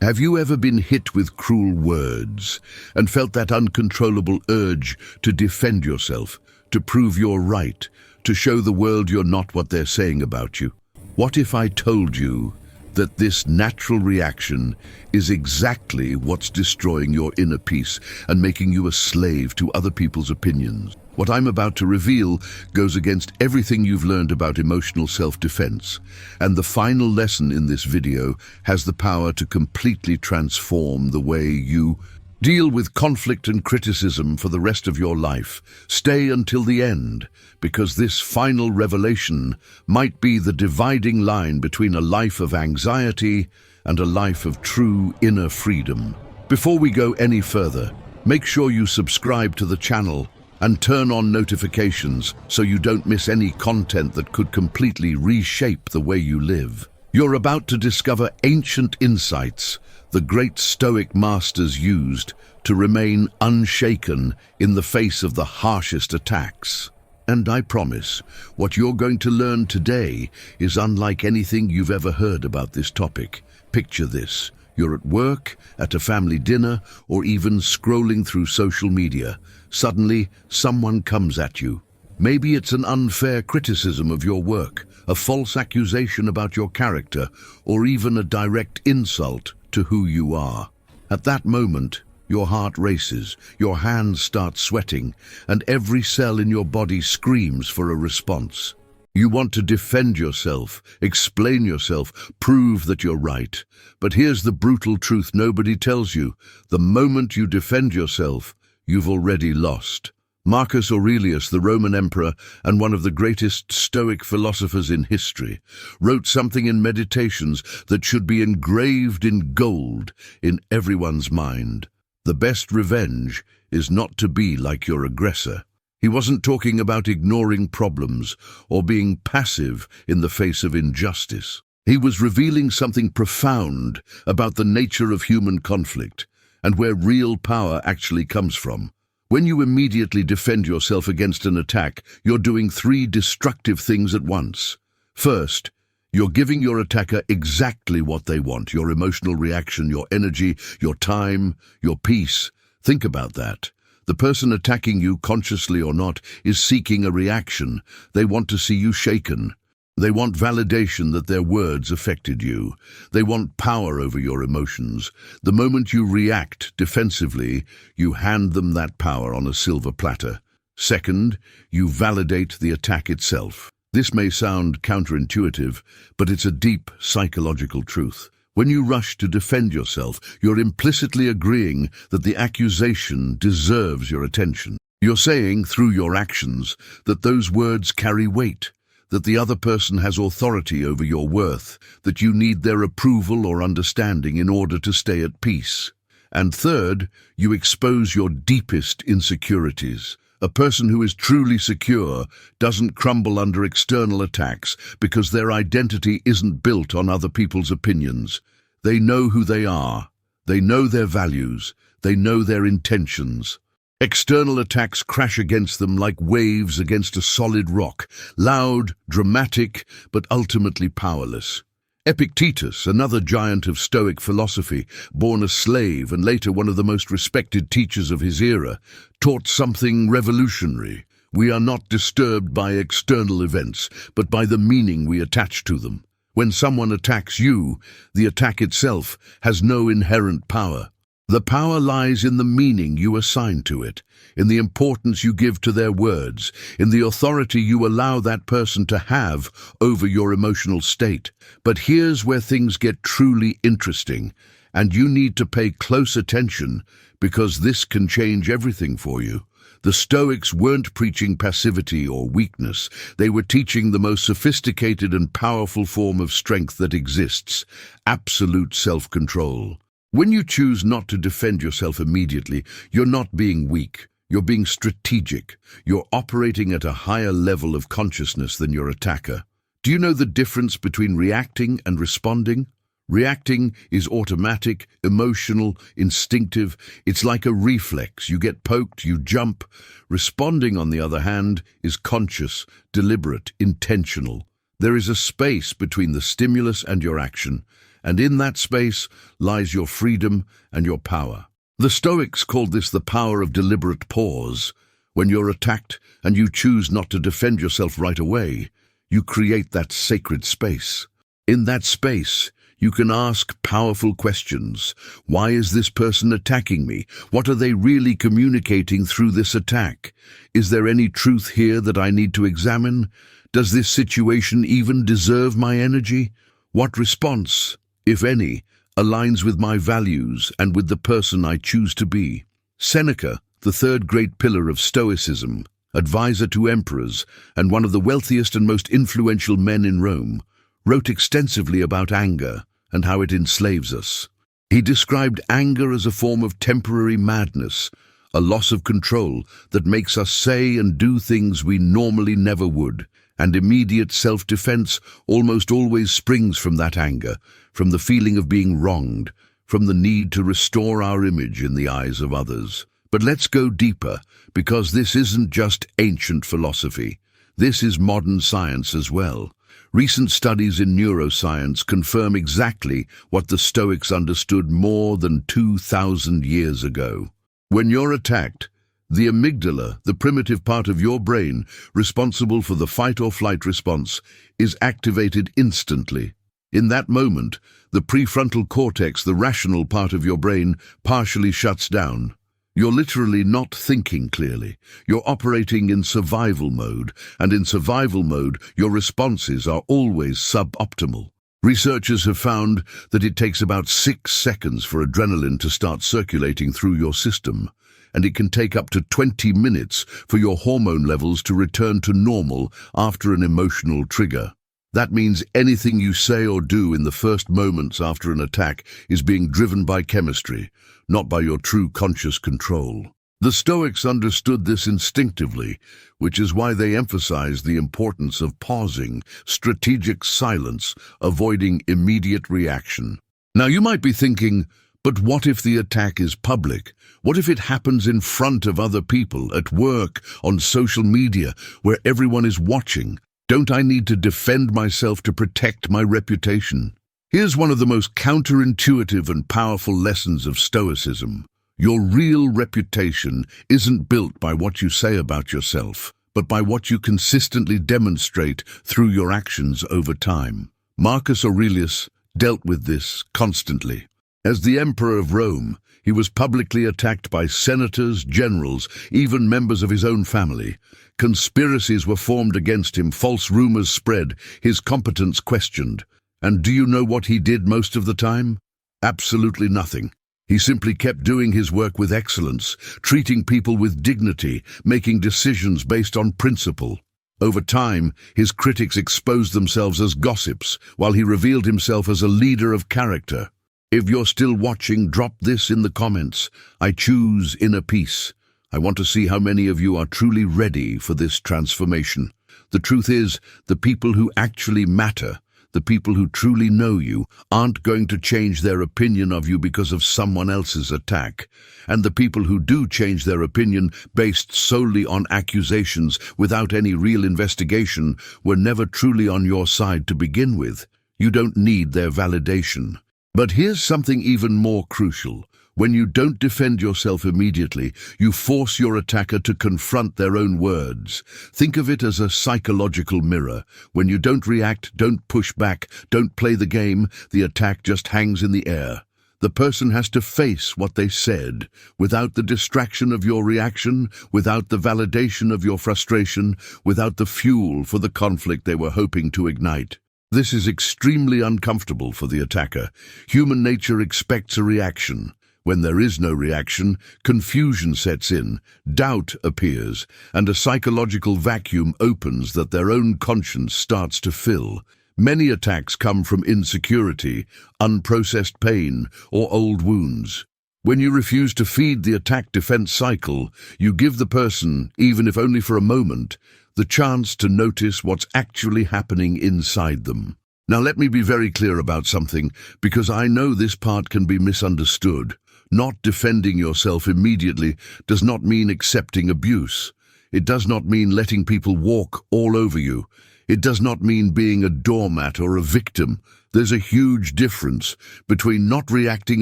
Have you ever been hit with cruel words and felt that uncontrollable urge to defend yourself, to prove you're right, to show the world you're not what they're saying about you? What if I told you that this natural reaction is exactly what's destroying your inner peace and making you a slave to other people's opinions? What I'm about to reveal goes against everything you've learned about emotional self-defense, and the final lesson in this video has the power to completely transform the way you deal with conflict and criticism for the rest of your life. Stay until the end, because this final revelation might be the dividing line between a life of anxiety and a life of true inner freedom. Before we go any further, make sure you subscribe to the channel and turn on notifications so you don't miss any content that could completely reshape the way you live. You're about to discover ancient insights the great Stoic masters used to remain unshaken in the face of the harshest attacks. And I promise, what you're going to learn today is unlike anything you've ever heard about this topic. Picture this: you're at work, at a family dinner, or even scrolling through social media. Suddenly, someone comes at you. Maybe it's an unfair criticism of your work, a false accusation about your character, or even a direct insult to who you are. At that moment, your heart races, your hands start sweating, and every cell in your body screams for a response. You want to defend yourself, explain yourself, prove that you're right. But here's the brutal truth nobody tells you: the moment you defend yourself, you've already lost. Marcus Aurelius, the Roman emperor and one of the greatest Stoic philosophers in history, wrote something in Meditations that should be engraved in gold in everyone's mind. The best revenge is not to be like your aggressor. He wasn't talking about ignoring problems or being passive in the face of injustice. He was revealing something profound about the nature of human conflict and where real power actually comes from. When you immediately defend yourself against an attack, you're doing three destructive things at once. First, you're giving your attacker exactly what they want: your emotional reaction, your energy, your time, your peace. Think about that. The person attacking you, consciously or not, is seeking a reaction. They want to see you shaken. They want validation that their words affected you. They want power over your emotions. The moment you react defensively, you hand them that power on a silver platter. Second, you validate the attack itself. This may sound counterintuitive, but it's a deep psychological truth. When you rush to defend yourself, you're implicitly agreeing that the accusation deserves your attention. You're saying, through your actions, that those words carry weight, that the other person has authority over your worth, that you need their approval or understanding in order to stay at peace. And third, you expose your deepest insecurities. A person who is truly secure doesn't crumble under external attacks because their identity isn't built on other people's opinions. They know who they are. They know their values. They know their intentions. External attacks crash against them like waves against a solid rock, loud, dramatic, but ultimately powerless. Epictetus, another giant of Stoic philosophy, born a slave and later one of the most respected teachers of his era, taught something revolutionary. We are not disturbed by external events, but by the meaning we attach to them. When someone attacks you, the attack itself has no inherent power. The power lies in the meaning you assign to it, in the importance you give to their words, in the authority you allow that person to have over your emotional state. But here's where things get truly interesting, and you need to pay close attention because this can change everything for you. The Stoics weren't preaching passivity or weakness. They were teaching the most sophisticated and powerful form of strength that exists: absolute self-control. When you choose not to defend yourself immediately, you're not being weak. You're being strategic. You're operating at a higher level of consciousness than your attacker. Do you know the difference between reacting and responding? Reacting is automatic, emotional, instinctive. It's like a reflex. You get poked, you jump. Responding, on the other hand, is conscious, deliberate, intentional. There is a space between the stimulus and your action, and in that space lies your freedom and your power. The Stoics called this the power of deliberate pause. When you're attacked and you choose not to defend yourself right away, you create that sacred space. In that space, you can ask powerful questions. Why is this person attacking me? What are they really communicating through this attack? Is there any truth here that I need to examine? Does this situation even deserve my energy? What response, if any, aligns with my values and with the person I choose to be? Seneca, the third great pillar of Stoicism, advisor to emperors, and one of the wealthiest and most influential men in Rome, wrote extensively about anger and how it enslaves us. He described anger as a form of temporary madness, a loss of control that makes us say and do things we normally never would, and immediate self-defense almost always springs from that anger, from the feeling of being wronged, from the need to restore our image in the eyes of others. But let's go deeper, because this isn't just ancient philosophy. This is modern science as well. Recent studies in neuroscience confirm exactly what the Stoics understood more than 2,000 years ago. When you're attacked, the amygdala, the primitive part of your brain responsible for the fight or flight response, is activated instantly. In that moment, the prefrontal cortex, the rational part of your brain, partially shuts down. You're literally not thinking clearly. You're operating in survival mode, and in survival mode, your responses are always suboptimal. Researchers have found that it takes about 6 seconds for adrenaline to start circulating through your system, and it can take up to 20 minutes for your hormone levels to return to normal after an emotional trigger. That means anything you say or do in the first moments after an attack is being driven by chemistry, not by your true conscious control. The Stoics understood this instinctively, which is why they emphasized the importance of pausing, strategic silence, avoiding immediate reaction. Now you might be thinking, but what if the attack is public? What if it happens in front of other people, at work, on social media, where everyone is watching? Don't I need to defend myself to protect my reputation? Here's one of the most counterintuitive and powerful lessons of Stoicism. Your real reputation isn't built by what you say about yourself, but by what you consistently demonstrate through your actions over time. Marcus Aurelius dealt with this constantly. As the emperor of Rome, he was publicly attacked by senators, generals, even members of his own family. Conspiracies were formed against him, false rumors spread, his competence questioned. And do you know what he did most of the time? Absolutely nothing. He simply kept doing his work with excellence, treating people with dignity, making decisions based on principle. Over time, his critics exposed themselves as gossips, while he revealed himself as a leader of character. If you're still watching, drop this in the comments. I choose inner peace. I want to see how many of you are truly ready for this transformation. The truth is, the people who actually matter, the people who truly know you, aren't going to change their opinion of you because of someone else's attack. And the people who do change their opinion based solely on accusations without any real investigation were never truly on your side to begin with. You don't need their validation. But here's something even more crucial. When you don't defend yourself immediately, you force your attacker to confront their own words. Think of it as a psychological mirror. When you don't react, don't push back, don't play the game, the attack just hangs in the air. The person has to face what they said, without the distraction of your reaction, without the validation of your frustration, without the fuel for the conflict they were hoping to ignite. This is extremely uncomfortable for the attacker. Human nature expects a reaction. When there is no reaction, confusion sets in, doubt appears, and a psychological vacuum opens that their own conscience starts to fill. Many attacks come from insecurity, unprocessed pain, or old wounds. When you refuse to feed the attack-defense cycle, you give the person, even if only for a moment, the chance to notice what's actually happening inside them. Now let me be very clear about something, because I know this part can be misunderstood. Not defending yourself immediately does not mean accepting abuse. It does not mean letting people walk all over you. It does not mean being a doormat or a victim. There's a huge difference between not reacting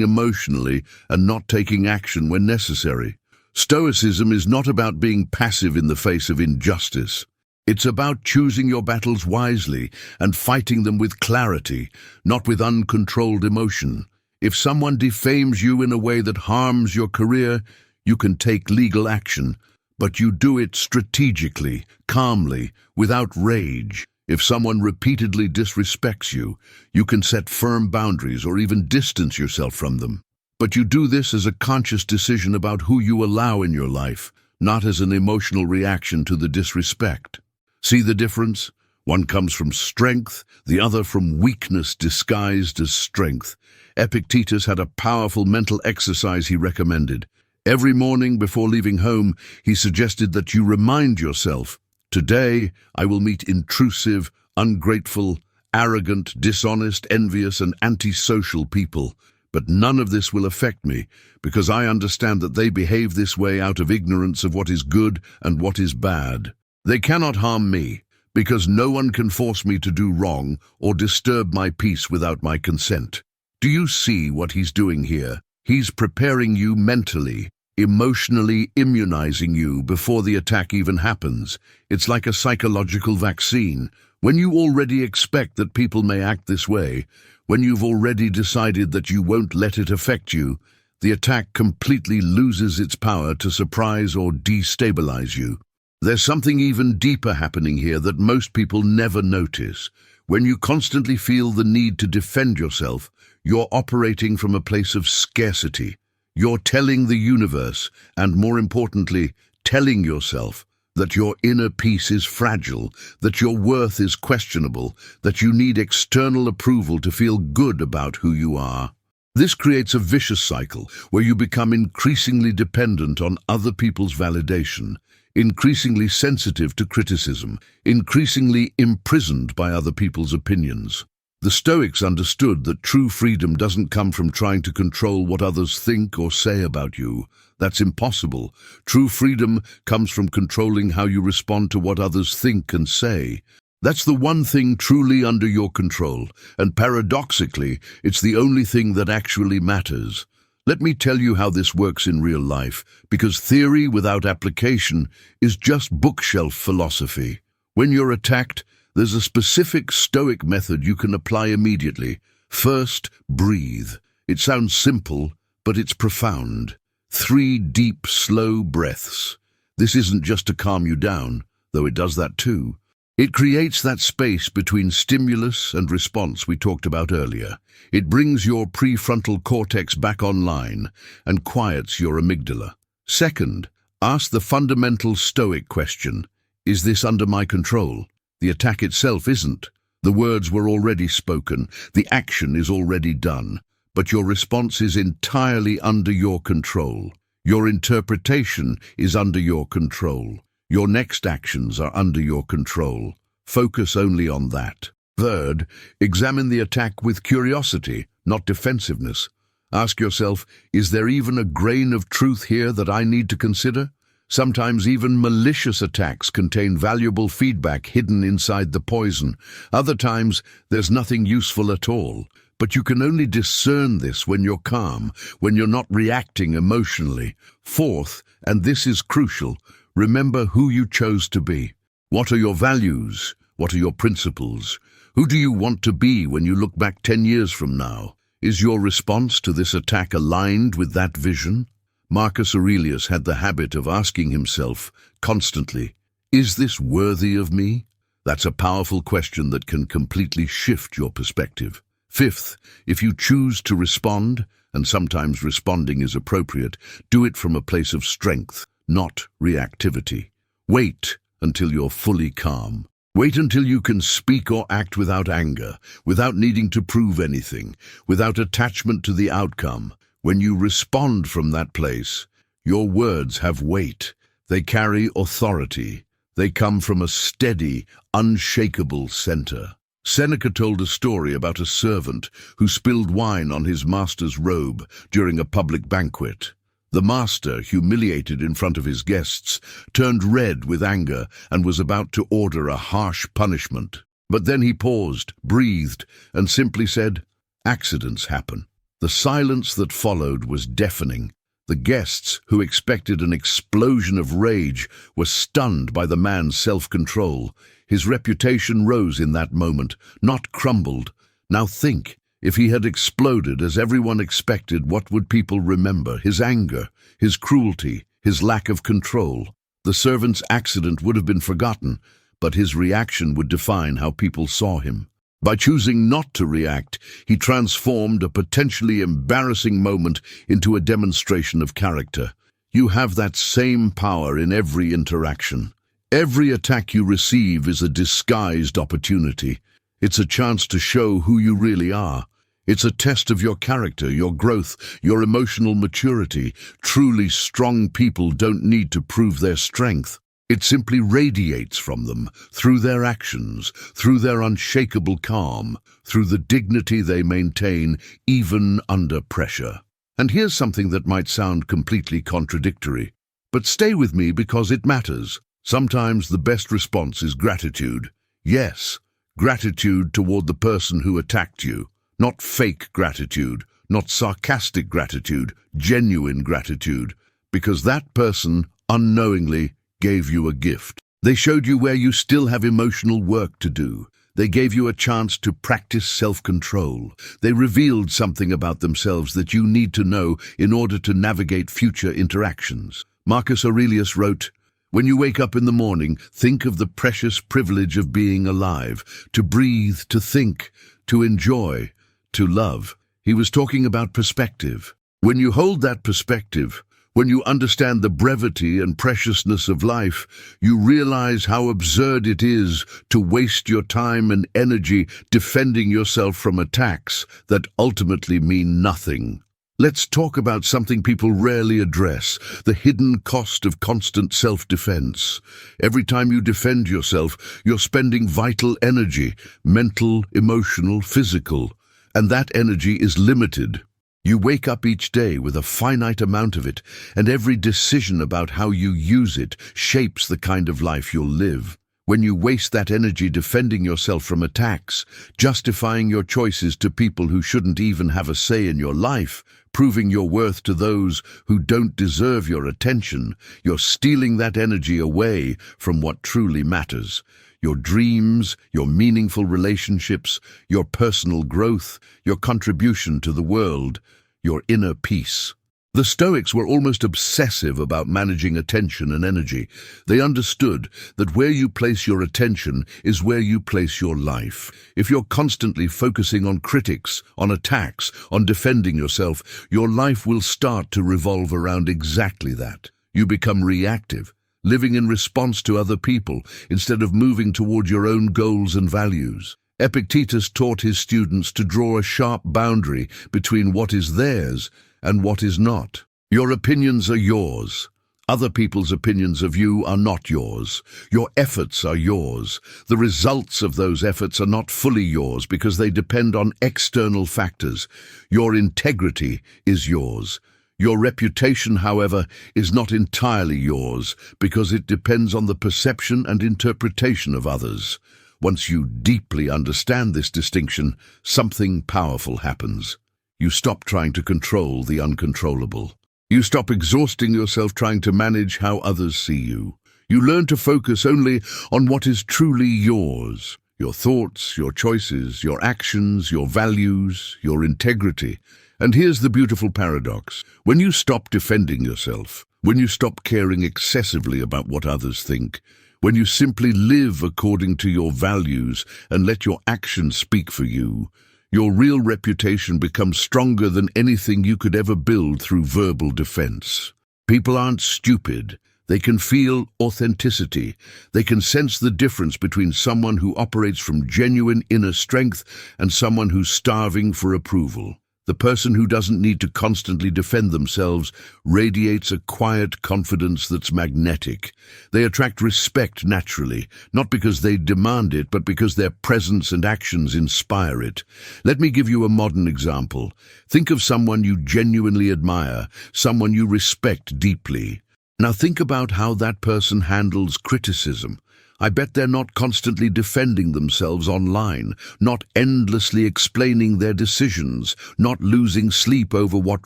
emotionally and not taking action when necessary. Stoicism is not about being passive in the face of injustice. It's about choosing your battles wisely and fighting them with clarity, not with uncontrolled emotion. If someone defames you in a way that harms your career, you can take legal action, but you do it strategically, calmly, without rage. If someone repeatedly disrespects you, you can set firm boundaries or even distance yourself from them. But you do this as a conscious decision about who you allow in your life, not as an emotional reaction to the disrespect. See the difference? One comes from strength, the other from weakness disguised as strength. Epictetus had a powerful mental exercise he recommended. Every morning before leaving home, he suggested that you remind yourself, "Today I will meet intrusive, ungrateful, arrogant, dishonest, envious, and antisocial people. But none of this will affect me, because I understand that they behave this way out of ignorance of what is good and what is bad. They cannot harm me, because no one can force me to do wrong or disturb my peace without my consent." Do you see what he's doing here? He's preparing you mentally, emotionally immunizing you before the attack even happens. It's like a psychological vaccine. When you already expect that people may act this way, when you've already decided that you won't let it affect you, the attack completely loses its power to surprise or destabilize you. There's something even deeper happening here that most people never notice. When you constantly feel the need to defend yourself, you're operating from a place of scarcity. You're telling the universe, and more importantly, telling yourself, that your inner peace is fragile, that your worth is questionable, that you need external approval to feel good about who you are. This creates a vicious cycle where you become increasingly dependent on other people's validation, increasingly sensitive to criticism, increasingly imprisoned by other people's opinions. The Stoics understood that true freedom doesn't come from trying to control what others think or say about you. That's impossible. True freedom comes from controlling how you respond to what others think and say. That's the one thing truly under your control, and paradoxically, it's the only thing that actually matters. Let me tell you how this works in real life, because theory without application is just bookshelf philosophy. When you're attacked, there's a specific Stoic method you can apply immediately. First, breathe. It sounds simple, but it's profound. 3 deep, slow breaths. This isn't just to calm you down, though it does that too. It creates that space between stimulus and response we talked about earlier. It brings your prefrontal cortex back online and quiets your amygdala. Second, ask the fundamental Stoic question, is this under my control? The attack itself isn't. The words were already spoken, the action is already done, but your response is entirely under your control. Your interpretation is under your control. Your next actions are under your control. Focus only on that. Third, examine the attack with curiosity, not defensiveness. Ask yourself, is there even a grain of truth here that I need to consider? Sometimes even malicious attacks contain valuable feedback hidden inside the poison. Other times, there's nothing useful at all. But you can only discern this when you're calm, when you're not reacting emotionally. Fourth, and this is crucial, remember who you chose to be. What are your values? What are your principles? Who do you want to be when you look back 10 years from now? Is your response to this attack aligned with that vision? Marcus Aurelius had the habit of asking himself constantly, is this worthy of me? That's a powerful question that can completely shift your perspective. Fifth, if you choose to respond, and sometimes responding is appropriate, do it from a place of strength, not reactivity. Wait until you're fully calm. Wait until you can speak or act without anger, without needing to prove anything, without attachment to the outcome. When you respond from that place, your words have weight. They carry authority. They come from a steady, unshakable center. Seneca told a story about a servant who spilled wine on his master's robe during a public banquet. The master, humiliated in front of his guests, turned red with anger and was about to order a harsh punishment. But then he paused, breathed, and simply said, "Accidents happen." The silence that followed was deafening. The guests, who expected an explosion of rage, were stunned by the man's self-control. His reputation rose in that moment, not crumbled. Now think, if he had exploded as everyone expected, what would people remember? His anger, his cruelty, his lack of control. The servant's accident would have been forgotten, but his reaction would define how people saw him. By choosing not to react, he transformed a potentially embarrassing moment into a demonstration of character. You have that same power in every interaction. Every attack you receive is a disguised opportunity. It's a chance to show who you really are. It's a test of your character, your growth, your emotional maturity. Truly strong people don't need to prove their strength. It simply radiates from them, through their actions, through their unshakable calm, through the dignity they maintain, even under pressure. And here's something that might sound completely contradictory, but stay with me because it matters. Sometimes the best response is gratitude. Yes, gratitude toward the person who attacked you. Not fake gratitude, not sarcastic gratitude, genuine gratitude, because that person unknowingly gave you a gift. They showed you where you still have emotional work to do. They gave you a chance to practice self-control. They revealed something about themselves that you need to know in order to navigate future interactions. Marcus Aurelius wrote, "When you wake up in the morning, think of the precious privilege of being alive, to breathe, to think, to enjoy, to love." He was talking about perspective. When you hold that perspective, when you understand the brevity and preciousness of life, you realize how absurd it is to waste your time and energy defending yourself from attacks that ultimately mean nothing. Let's talk about something people rarely address, the hidden cost of constant self-defense. Every time you defend yourself, you're spending vital energy, mental, emotional, physical, and that energy is limited. You wake up each day with a finite amount of it, and every decision about how you use it shapes the kind of life you'll live. When you waste that energy defending yourself from attacks, justifying your choices to people who shouldn't even have a say in your life, proving your worth to those who don't deserve your attention, you're stealing that energy away from what truly matters. Your dreams, your meaningful relationships, your personal growth, your contribution to the world, your inner peace. The Stoics were almost obsessive about managing attention and energy. They understood that where you place your attention is where you place your life. If you're constantly focusing on critics, on attacks, on defending yourself, your life will start to revolve around exactly that. You become reactive, living in response to other people instead of moving toward your own goals and values. Epictetus taught his students to draw a sharp boundary between what is theirs and what is not. Your opinions are yours. Other people's opinions of you are not yours. Your efforts are yours. The results of those efforts are not fully yours because they depend on external factors. Your integrity is yours. Your reputation, however, is not entirely yours because it depends on the perception and interpretation of others. Once you deeply understand this distinction, something powerful happens. You stop trying to control the uncontrollable. You stop exhausting yourself trying to manage how others see you. You learn to focus only on what is truly yours. Your thoughts, your choices, your actions, your values, your integrity. And here's the beautiful paradox. When you stop defending yourself, when you stop caring excessively about what others think, when you simply live according to your values and let your actions speak for you, your real reputation becomes stronger than anything you could ever build through verbal defense. People aren't stupid. They can feel authenticity. They can sense the difference between someone who operates from genuine inner strength and someone who's starving for approval. The person who doesn't need to constantly defend themselves radiates a quiet confidence that's magnetic. They attract respect naturally, not because they demand it, but because their presence and actions inspire it. Let me give you a modern example. Think of someone you genuinely admire, someone you respect deeply. Now think about how that person handles criticism. I bet they're not constantly defending themselves online, not endlessly explaining their decisions, not losing sleep over what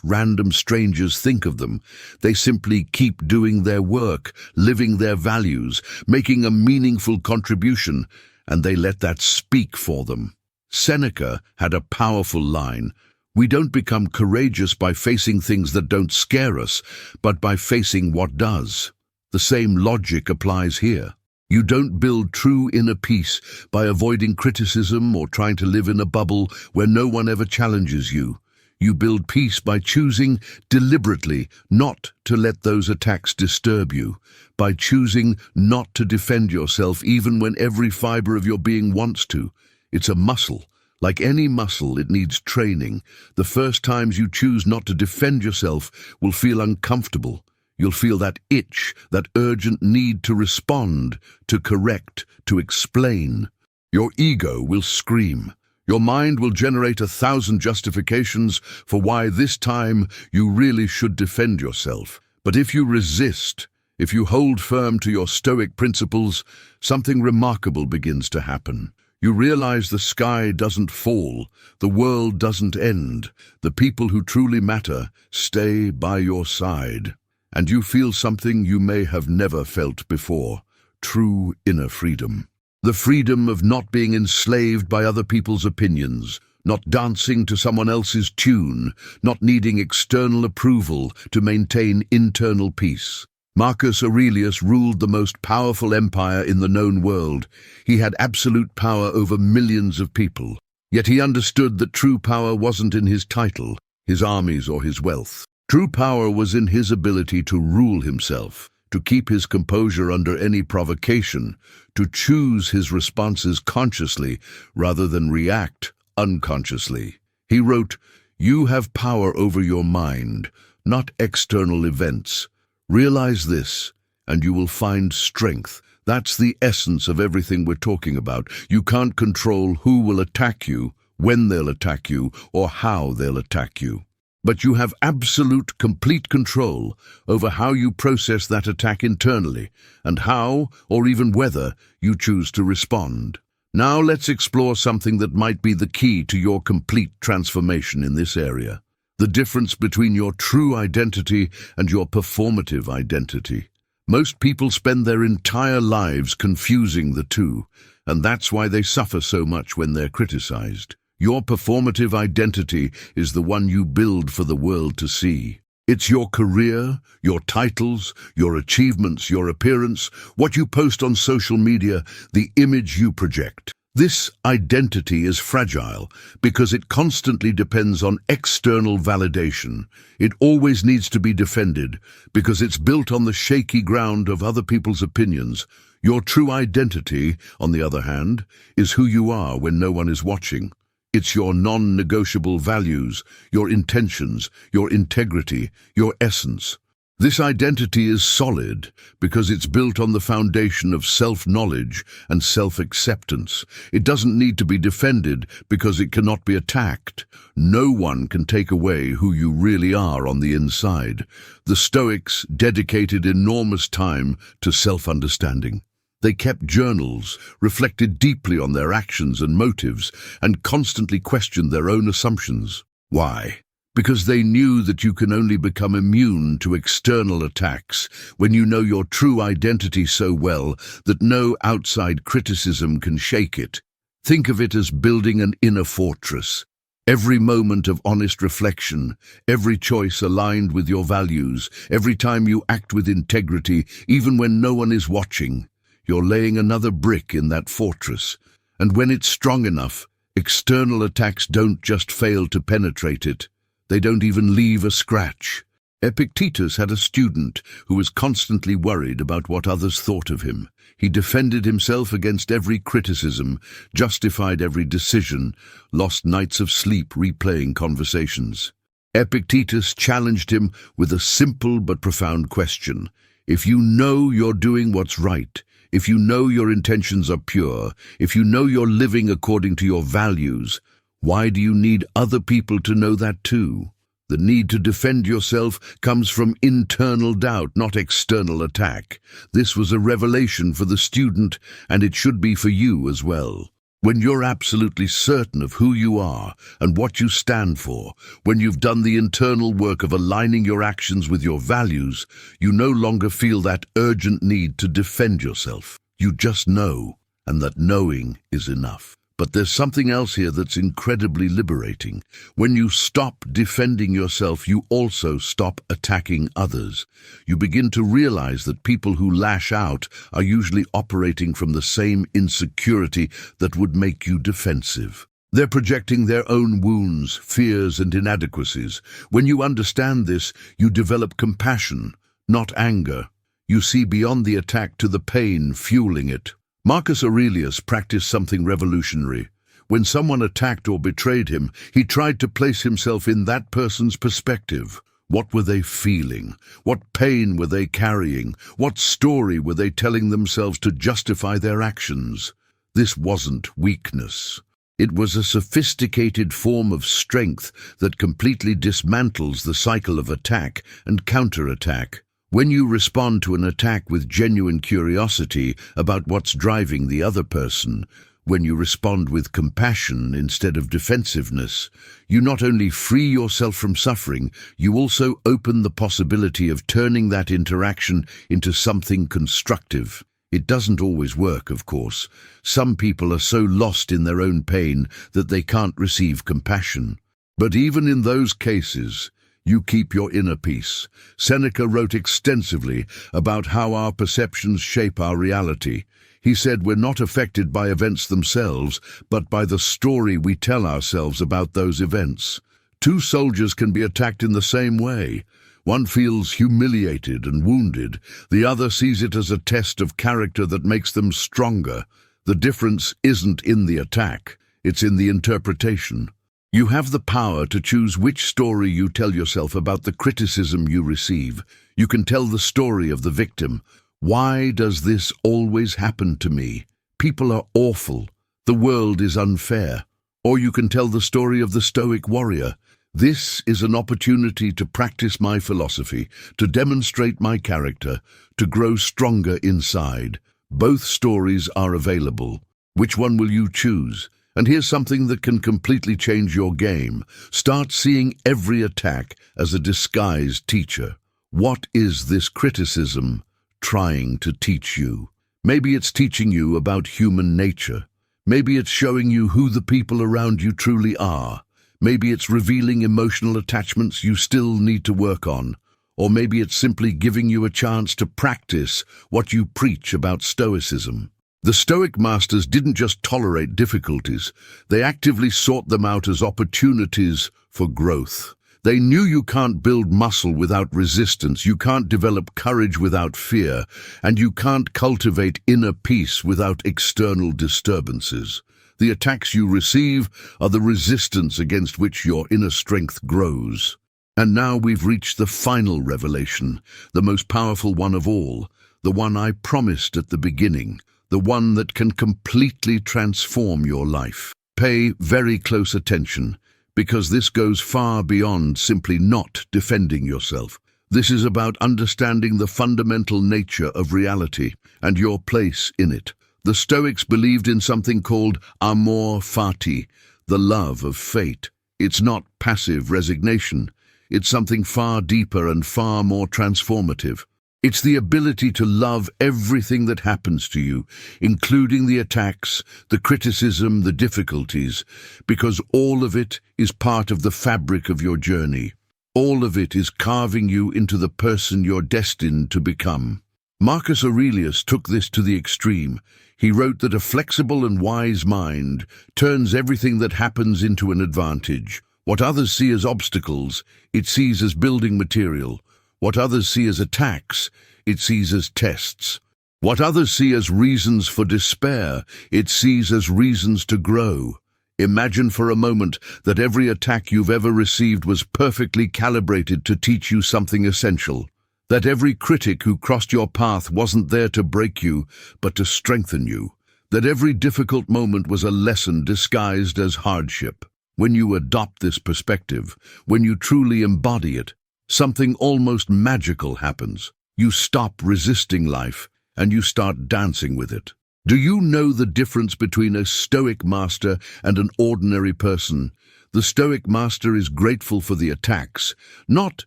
random strangers think of them. They simply keep doing their work, living their values, making a meaningful contribution, and they let that speak for them. Seneca had a powerful line: "We don't become courageous by facing things that don't scare us, but by facing what does." The same logic applies here. You don't build true inner peace by avoiding criticism or trying to live in a bubble where no one ever challenges you. You build peace by choosing deliberately not to let those attacks disturb you, by choosing not to defend yourself even when every fiber of your being wants to. It's a muscle. Like any muscle, it needs training. The first times you choose not to defend yourself will feel uncomfortable. You'll feel that itch, that urgent need to respond, to correct, to explain. Your ego will scream. Your mind will generate 1,000 justifications for why this time you really should defend yourself. But if you resist, if you hold firm to your Stoic principles, something remarkable begins to happen. You realize the sky doesn't fall, the world doesn't end, the people who truly matter stay by your side. And you feel something you may have never felt before: true inner freedom. The freedom of not being enslaved by other people's opinions, not dancing to someone else's tune, not needing external approval to maintain internal peace. Marcus Aurelius ruled the most powerful empire in the known world. He had absolute power over millions of people. Yet he understood that true power wasn't in his title, his armies, or his wealth. True power was in his ability to rule himself, to keep his composure under any provocation, to choose his responses consciously rather than react unconsciously. He wrote, "You have power over your mind, not external events. Realize this, and you will find strength." That's the essence of everything we're talking about. You can't control who will attack you, when they'll attack you, or how they'll attack you. But you have absolute, complete control over how you process that attack internally, and how, or even whether, you choose to respond. Now let's explore something that might be the key to your complete transformation in this area: the difference between your true identity and your performative identity. Most people spend their entire lives confusing the two, and that's why they suffer so much when they're criticized. Your performative identity is the one you build for the world to see. It's your career, your titles, your achievements, your appearance, what you post on social media, the image you project. This identity is fragile because it constantly depends on external validation. It always needs to be defended because it's built on the shaky ground of other people's opinions. Your true identity, on the other hand, is who you are when no one is watching. It's your non-negotiable values, your intentions, your integrity, your essence. This identity is solid because it's built on the foundation of self-knowledge and self-acceptance. It doesn't need to be defended because it cannot be attacked. No one can take away who you really are on the inside. The Stoics dedicated enormous time to self-understanding. They kept journals, reflected deeply on their actions and motives, and constantly questioned their own assumptions. Why? Because they knew that you can only become immune to external attacks when you know your true identity so well that no outside criticism can shake it. Think of it as building an inner fortress. Every moment of honest reflection, every choice aligned with your values, every time you act with integrity, even when no one is watching, you're laying another brick in that fortress. And when it's strong enough, external attacks don't just fail to penetrate it. They don't even leave a scratch. Epictetus had a student who was constantly worried about what others thought of him. He defended himself against every criticism, justified every decision, lost nights of sleep replaying conversations. Epictetus challenged him with a simple but profound question. If you know you're doing what's right, if you know your intentions are pure, if you know you're living according to your values, why do you need other people to know that too? The need to defend yourself comes from internal doubt, not external attack. This was a revelation for the student, and it should be for you as well. When you're absolutely certain of who you are and what you stand for, when you've done the internal work of aligning your actions with your values, you no longer feel that urgent need to defend yourself. You just know, and that knowing is enough. But there's something else here that's incredibly liberating. When you stop defending yourself, you also stop attacking others. You begin to realize that people who lash out are usually operating from the same insecurity that would make you defensive. They're projecting their own wounds, fears, and inadequacies. When you understand this, you develop compassion, not anger. You see beyond the attack to the pain fueling it. Marcus Aurelius practiced something revolutionary. When someone attacked or betrayed him, he tried to place himself in that person's perspective. What were they feeling? What pain were they carrying? What story were they telling themselves to justify their actions? This wasn't weakness. It was a sophisticated form of strength that completely dismantles the cycle of attack and counterattack. When you respond to an attack with genuine curiosity about what's driving the other person, when you respond with compassion instead of defensiveness, you not only free yourself from suffering, you also open the possibility of turning that interaction into something constructive. It doesn't always work, of course. Some people are so lost in their own pain that they can't receive compassion. But even in those cases, you keep your inner peace. Seneca wrote extensively about how our perceptions shape our reality. He said we're not affected by events themselves, but by the story we tell ourselves about those events. Two soldiers can be attacked in the same way. One feels humiliated and wounded. The other sees it as a test of character that makes them stronger. The difference isn't in the attack, it's in the interpretation. You have the power to choose which story you tell yourself about the criticism you receive. You can tell the story of the victim. Why does this always happen to me? People are awful. The world is unfair. Or you can tell the story of the Stoic warrior. This is an opportunity to practice my philosophy, to demonstrate my character, to grow stronger inside. Both stories are available. Which one will you choose? And here's something that can completely change your game. Start seeing every attack as a disguised teacher. What is this criticism trying to teach you? Maybe it's teaching you about human nature. Maybe it's showing you who the people around you truly are. Maybe it's revealing emotional attachments you still need to work on. Or maybe it's simply giving you a chance to practice what you preach about Stoicism. The Stoic masters didn't just tolerate difficulties, they actively sought them out as opportunities for growth. They knew you can't build muscle without resistance, you can't develop courage without fear, and you can't cultivate inner peace without external disturbances. The attacks you receive are the resistance against which your inner strength grows. And now we've reached the final revelation, the most powerful one of all, the one I promised at the beginning. The one that can completely transform your life. Pay very close attention, because this goes far beyond simply not defending yourself. This is about understanding the fundamental nature of reality and your place in it. The Stoics believed in something called Amor Fati, the love of fate. It's not passive resignation. It's something far deeper and far more transformative. It's the ability to love everything that happens to you, including the attacks, the criticism, the difficulties, because all of it is part of the fabric of your journey. All of it is carving you into the person you're destined to become. Marcus Aurelius took this to the extreme. He wrote that a flexible and wise mind turns everything that happens into an advantage. What others see as obstacles, it sees as building material. What others see as attacks, it sees as tests. What others see as reasons for despair, it sees as reasons to grow. Imagine for a moment that every attack you've ever received was perfectly calibrated to teach you something essential. That every critic who crossed your path wasn't there to break you, but to strengthen you. That every difficult moment was a lesson disguised as hardship. When you adopt this perspective, when you truly embody it, something almost magical happens. You stop resisting life, and you start dancing with it. Do you know the difference between a Stoic master and an ordinary person? The Stoic master is grateful for the attacks, not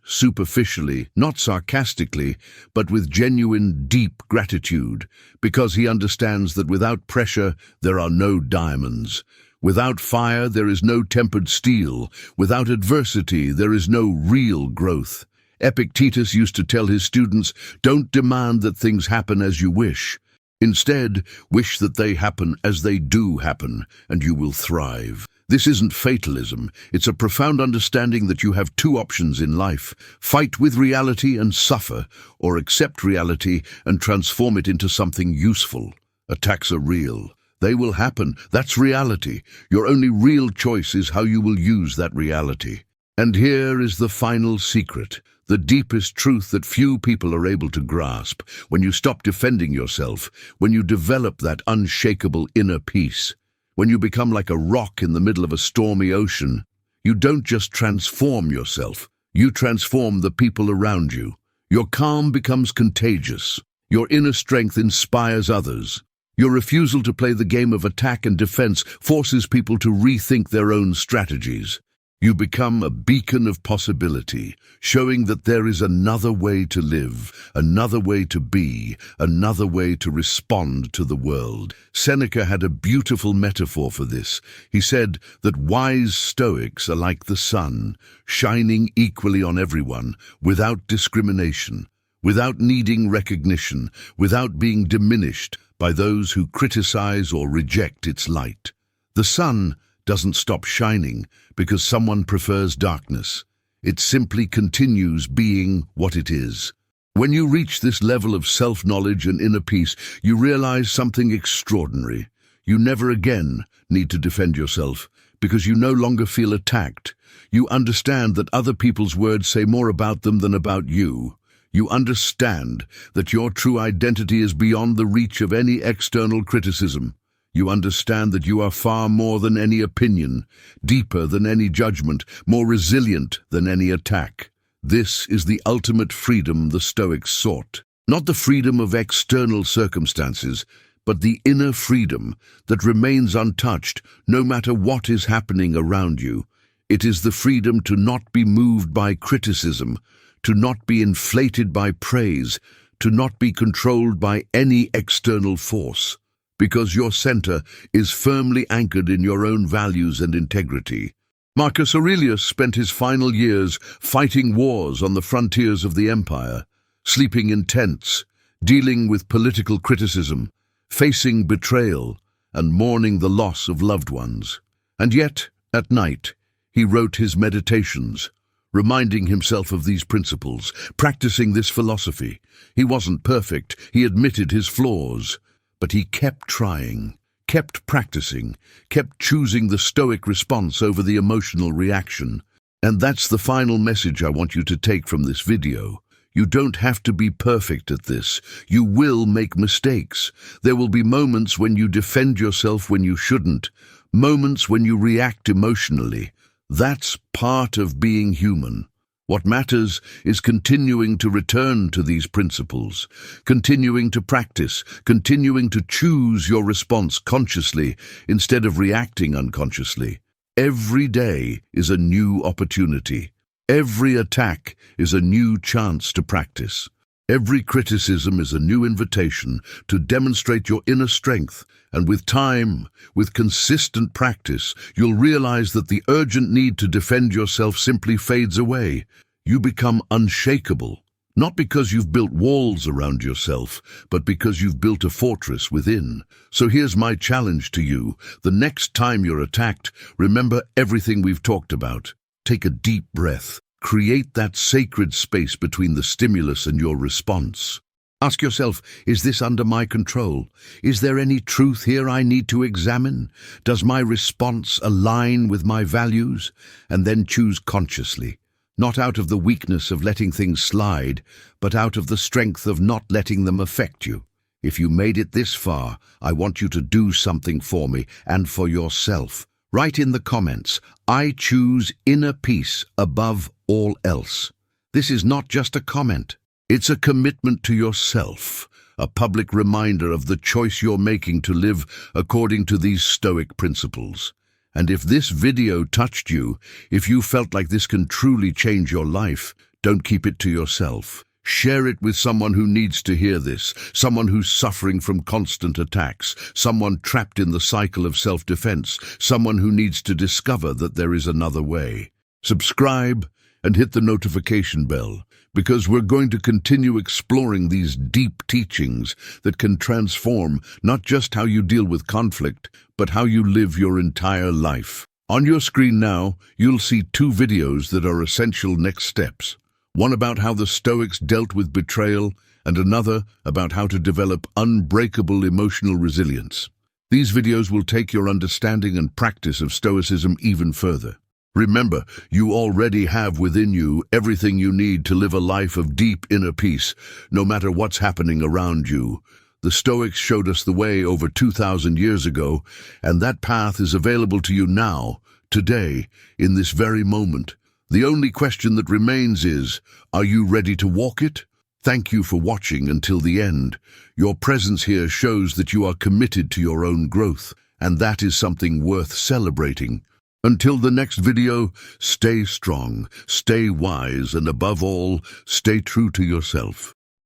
superficially, not sarcastically, but with genuine, deep gratitude, because he understands that without pressure, there are no diamonds. Without fire, there is no tempered steel. Without adversity, there is no real growth. Epictetus used to tell his students, don't demand that things happen as you wish. Instead, wish that they happen as they do happen, and you will thrive. This isn't fatalism. It's a profound understanding that you have two options in life: fight with reality and suffer, or accept reality and transform it into something useful. Attacks are real. They will happen. That's reality. Your only real choice is how you will use that reality. And here is the final secret, the deepest truth that few people are able to grasp. When you stop defending yourself, when you develop that unshakable inner peace, when you become like a rock in the middle of a stormy ocean, you don't just transform yourself, you transform the people around you. Your calm becomes contagious. Your inner strength inspires others. Your refusal to play the game of attack and defense forces people to rethink their own strategies. You become a beacon of possibility, showing that there is another way to live, another way to be, another way to respond to the world. Seneca had a beautiful metaphor for this. He said that wise Stoics are like the sun, shining equally on everyone, without discrimination, without needing recognition, without being diminished by those who criticize or reject its light. The sun doesn't stop shining because someone prefers darkness. It simply continues being what it is. When you reach this level of self-knowledge and inner peace, you realize something extraordinary. You never again need to defend yourself because you no longer feel attacked. You understand that other people's words say more about them than about you. You understand that your true identity is beyond the reach of any external criticism. You understand that you are far more than any opinion, deeper than any judgment, more resilient than any attack. This is the ultimate freedom the Stoics sought. Not the freedom of external circumstances, but the inner freedom that remains untouched no matter what is happening around you. It is the freedom to not be moved by criticism, to not be inflated by praise, to not be controlled by any external force. Because your center is firmly anchored in your own values and integrity. Marcus Aurelius spent his final years fighting wars on the frontiers of the empire, sleeping in tents, dealing with political criticism, facing betrayal, and mourning the loss of loved ones. And yet, at night, he wrote his meditations, reminding himself of these principles, practicing this philosophy. He wasn't perfect, he admitted his flaws, but he kept trying, kept practicing, kept choosing the Stoic response over the emotional reaction. And that's the final message I want you to take from this video. You don't have to be perfect at this. You will make mistakes. There will be moments when you defend yourself when you shouldn't, moments when you react emotionally. That's part of being human. What matters is continuing to return to these principles, continuing to practice, continuing to choose your response consciously instead of reacting unconsciously. Every day is a new opportunity. Every attack is a new chance to practice. Every criticism is a new invitation to demonstrate your inner strength, and with time, with consistent practice, you'll realize that the urgent need to defend yourself simply fades away. You become unshakable, not because you've built walls around yourself, but because you've built a fortress within. So here's my challenge to you. The next time you're attacked, remember everything we've talked about. Take a deep breath. Create that sacred space between the stimulus and your response. Ask yourself, is this under my control? Is there any truth here I need to examine? Does my response align with my values? And then choose consciously, not out of the weakness of letting things slide, but out of the strength of not letting them affect you. If you made it this far, I want you to do something for me and for yourself. Write in the comments, I choose inner peace above all else. This is not just a comment. It's a commitment to yourself, a public reminder of the choice you're making to live according to these Stoic principles. And if this video touched you, if you felt like this can truly change your life, don't keep it to yourself. Share it with someone who needs to hear this, someone who's suffering from constant attacks, someone trapped in the cycle of self-defense, someone who needs to discover that there is another way. Subscribe and hit the notification bell, because we're going to continue exploring these deep teachings that can transform not just how you deal with conflict, but how you live your entire life. On your screen now, you'll see 2 videos that are essential next steps. One about how the Stoics dealt with betrayal, and another about how to develop unbreakable emotional resilience. These videos will take your understanding and practice of Stoicism even further. Remember, you already have within you everything you need to live a life of deep inner peace, no matter what's happening around you. The Stoics showed us the way over 2,000 years ago, and that path is available to you now, today, in this very moment. The only question that remains is, are you ready to walk it? Thank you for watching until the end. Your presence here shows that you are committed to your own growth, and that is something worth celebrating. Until the next video, stay strong, stay wise, and above all, stay true to yourself.